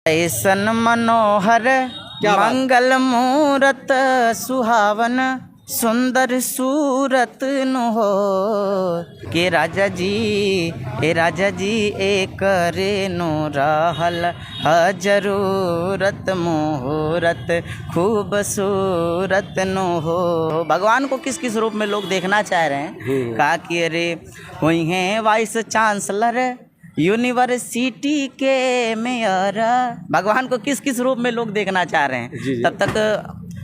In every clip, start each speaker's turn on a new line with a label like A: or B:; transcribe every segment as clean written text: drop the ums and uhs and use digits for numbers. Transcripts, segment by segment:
A: ऐसन मनोहर मंगल मूरत सुहावन सुंदर सूरत नु हो के राजा जी एक रे नो रहल जरूरत मुहूर्त खूबसूरत नो हो। भगवान को किस किस रूप में लोग देखना चाह रहे हैं? कहा कि अरे वही हैं वाइस चांसलर यूनिवर्सिटी के मेयर। भगवान को किस किस रूप में लोग देखना चाह रहे हैं? जी। तब तक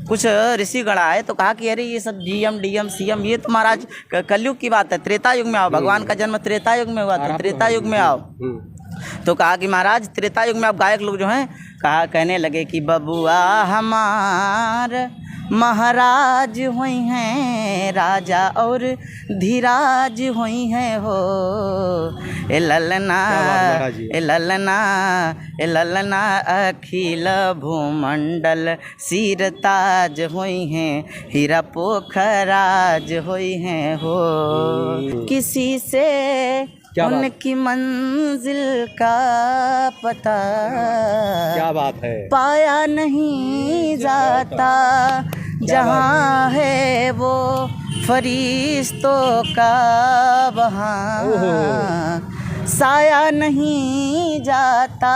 A: कुछ ऋषि गण आए तो कहा कि अरे ये सब जीएम डीएम सीएम ये तो महाराज कलयुग की बात है, त्रेता युग में आओ। भगवान का जन्म त्रेता युग में हुआ था, त्रेता युग में आओ। तो कहा कि महाराज त्रेता युग में आप गायक लोग जो हैं कहने लगे कि बबुआ हमार महाराज हुई हैं राजा और धीराज हुई हैं हो। ए ललना ए ललना ए ललना अखिल भूमंडल सिर ताज हुई हैं हीरा पोखराज हुई हैं हो। किसी से उनकी मंजिल का पता
B: क्या बात है
A: पाया नहीं जाता, जहाँ है वो फरिश्तों का वहाँ साया नहीं जाता।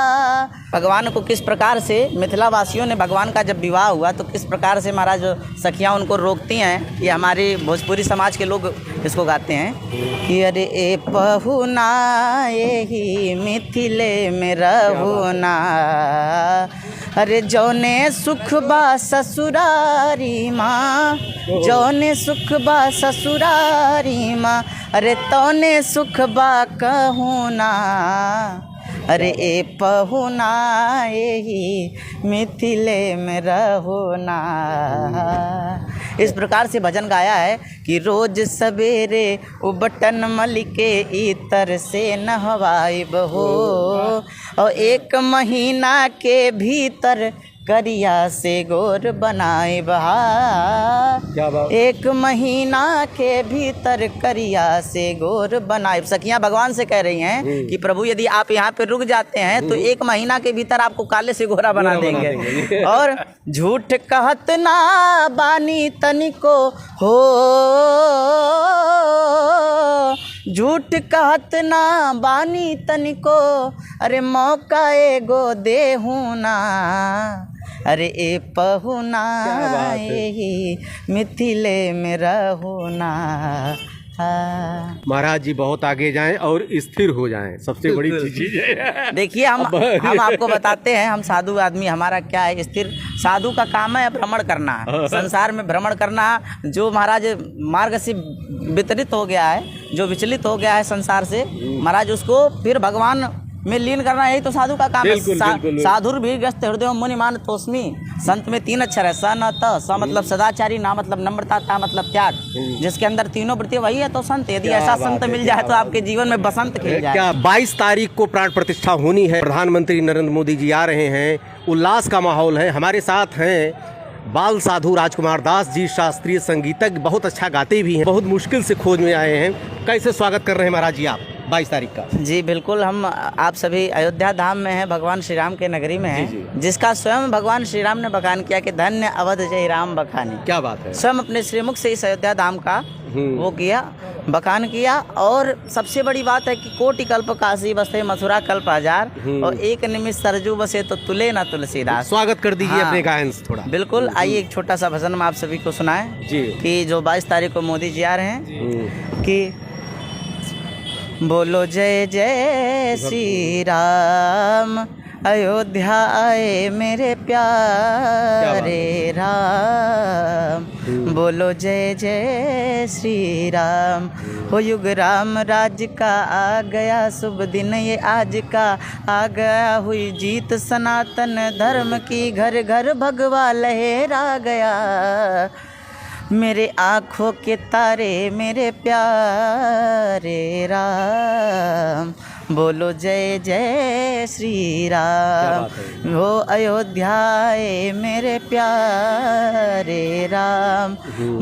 A: भगवान को किस प्रकार से मिथिला वासियों ने भगवान का जब विवाह हुआ तो किस प्रकार से महाराज सखियाँ उनको रोकती हैं, ये हमारे भोजपुरी समाज के लोग इसको गाते हैं कि अरे ए पहुना यही मिथिले में रहुना, अरे जौने सुख बा ससुरारी माँ, जौने सुख बा ससुरारी माँ, अरे तौने सुख बा कहूना, अरे ए पहुना यही मिथिले में रहुना। इस प्रकार से भजन गाया है कि रोज सवेरे उबटन मल के इतर से नहवाइब हो, और 1 महीना के भीतर करिया से गोर बनाए बहा। 1 महीना के भीतर करिया से गोर बनाए। सखियाँ भगवान से कह रही हैं कि प्रभु यदि आप यहाँ पे रुक जाते हैं तो 1 महीना के भीतर आपको काले से गोरा बना देंगे। और झूठ कहत ना बानी तनिको हो, झूठ कहत ना बानी तनिको, अरे मौका एगो देहूँ ना, अरे ए पहुना यही मिथिले में रहुना।
B: महाराज जी बहुत आगे जाएं और स्थिर हो जाएं, सबसे बड़ी चीज है।
A: देखिए हम आपको बताते हैं, हम साधु आदमी, हमारा क्या है, स्थिर साधु का काम है भ्रमण करना, संसार में भ्रमण करना। जो महाराज मार्ग से वितरित हो गया है, जो विचलित हो गया है संसार से, महाराज उसको फिर भगवान में लीन करना, यही तो साधु का काम है। साधुर भी ग्रस्त हृदय मुनि मान तोस्मी। संत में 3 अक्षर है, स न त। स मतलब सदाचारी, ना मतलब नम्रता, ता मतलब त्याग। जिसके अंदर तीनों वृत्तियां वही है तो संत। यदि ऐसा संत मिल जाए तो आपके जीवन में बसंत खिल जाए।
B: क्या 22 तारीख को प्राण प्रतिष्ठा होनी है, प्रधानमंत्री नरेंद्र मोदी जी आ रहे हैं, उल्लास का माहौल है। हमारे साथ हैं बाल साधु राजकुमार दास जी, शास्त्रीय संगीतज्ञ, बहुत अच्छा गाते भी हैं, बहुत मुश्किल से खोज में आए हैं। कैसे स्वागत कर रहे हैं महाराज जी आप 22 तारीख का?
A: जी बिल्कुल, हम आप सभी अयोध्या धाम में हैं, भगवान श्री राम के नगरी में हैं, जिसका स्वयं भगवान श्री राम ने बखान किया कि धन्य अवध जय राम बखानी।
B: क्या बात है।
A: स्वयं अपने श्रीमुख से इस अयोध्या धाम का वो किया, बखान किया। और सबसे बड़ी बात है कि कोटि कल्प काशी बसे मथुरा कल्प हजार, और 1 निमिष सरजू बसे तो तुले ना तुलसीदास।
B: स्वागत कर दीजिए अपने गायन से थोड़ा।
A: बिल्कुल, आइए एक छोटा सा भजन हम आप सभी को सुनाएं
B: जी,
A: कि जो 22 तारीख को मोदी जी आ रहे हैं कि बोलो जय जय श्री राम, अयोध्या आए मेरे प्यारे राम। बोलो जय जय श्री राम, हो युग राम राज्य का आ गया शुभ दिन ये आज का, आ गया हुई जीत सनातन धर्म की, घर घर भगवा लहरा गया। मेरे आँखों के तारे मेरे प्यारे राम, बोलो जय जय श्री राम। हो अयोध्या मेरे प्यारे राम,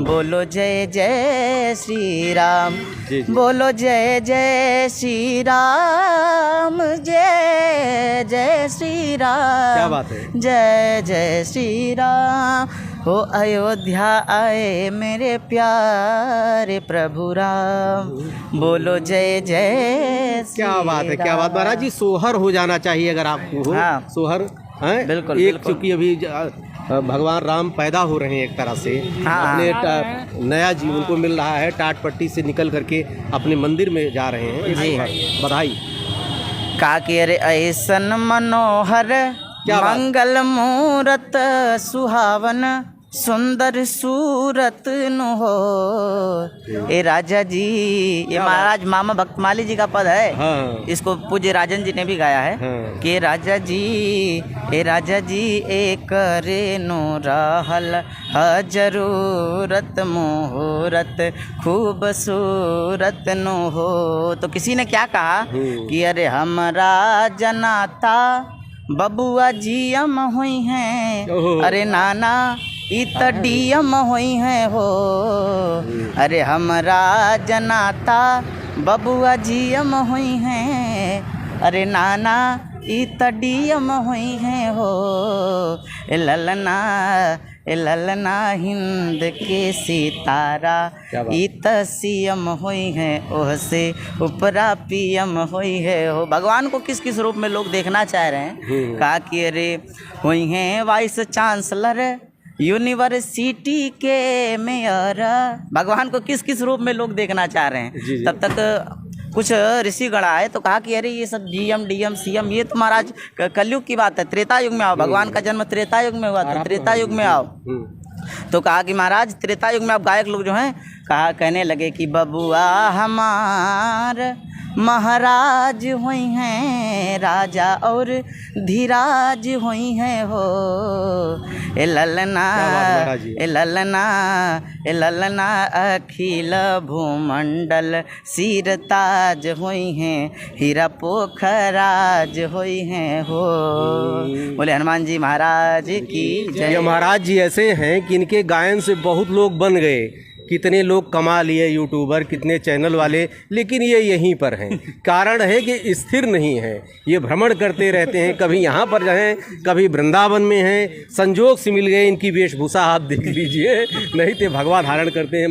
A: बोलो जय जय श्री राम,
B: जी, जी।
A: बोलो जय जय श्री राम, जय जय श्री राम,
B: क्या बात है।
A: जय जय श्री राम, हो अयोध्या आए मेरे प्यारे प्रभु राम, बोलो जय जय श्री
B: क्या बात है, क्या बात। महाराज जी सोहर हो जाना चाहिए अगर आपको हो।
A: हाँ।
B: सोहर हैं
A: बिल्कुल,
B: एक,
A: बिल्कुल।
B: चूंकि अभी भगवान राम पैदा हो रहे हैं एक तरह से,
A: हाँ।
B: अपने नया जीवन को मिल रहा है, टाट पट्टी से निकल करके अपने मंदिर में जा रहे हैं।
A: जी।
B: बधाई।
A: का कि अरे ऐसन मनोहर
B: क्या बात।
A: मंगल मूरत सुहावन, सुंदर सूरत नु हो ए राजा जी। ये महाराज मामा भक्तमाली जी का पद है।
B: हाँ।
A: इसको पूज्य राजन जी ने भी गाया है
B: हाँ।
A: कि राजा जी ए राजा जी एक रेनु रहल ह जरूरत मुहूर्त खूबसूरत नु हो। तो किसी ने क्या कहा कि अरे हमरा जनाता बबुआ जीएम हुई हैं,
B: ओहो।
A: अरे नाना ई त डीएम हुई हैं हो, अरे हमरा जनाता बबुआ जीएम हुई हैं, अरे नाना ई त डीएम हुई हैं हो, ए ललना हिंद के सितारा ई त सीएम हुई हैं, ओह से ऊपरा पीएम हुई है हो। भगवान को किस किस रूप में लोग देखना चाह रहे हैं। कहा कि अरे हुई हैं वाइस चांसलर यूनिवर्सिटी के मेयर। भगवान को किस किस रूप में लोग देखना चाह रहे हैं।
B: जी।
A: तब तक कुछ ऋषि गण आए तो कहा कि अरे ये सब जीएम डीएम सीएम ये तो महाराज कलयुग की बात है, त्रेता युग में आओ। भगवान का जन्म त्रेता युग में हुआ था, त्रेता युग में आओ। तो कहा कि महाराज त्रेता युग में आप गायक लोग जो हैं कहा कहने लगे कि बबुआ हमार महाराज हुई हैं, राजा और धीराज हुई हैं हो, ए ललना ए ललना ए ललना अखिल भूमंडल सिरताज हुई हैं, हीरा पोखराज हुई हैं हो। बोले हनुमान जी महाराज की जय।
B: ये महाराज जी ऐसे हैं कि इनके गायन से बहुत लोग बन गए, कितने लोग कमा लिए यूट्यूबर, कितने चैनल वाले, लेकिन ये यहीं पर हैं। कारण है कि स्थिर नहीं है, ये भ्रमण करते रहते हैं, कभी यहाँ पर रहें कभी वृंदावन में हैं, संजोग से मिल गए। इनकी वेशभूषा आप देख लीजिए, नहीं तो भगवा धारण करते हैं।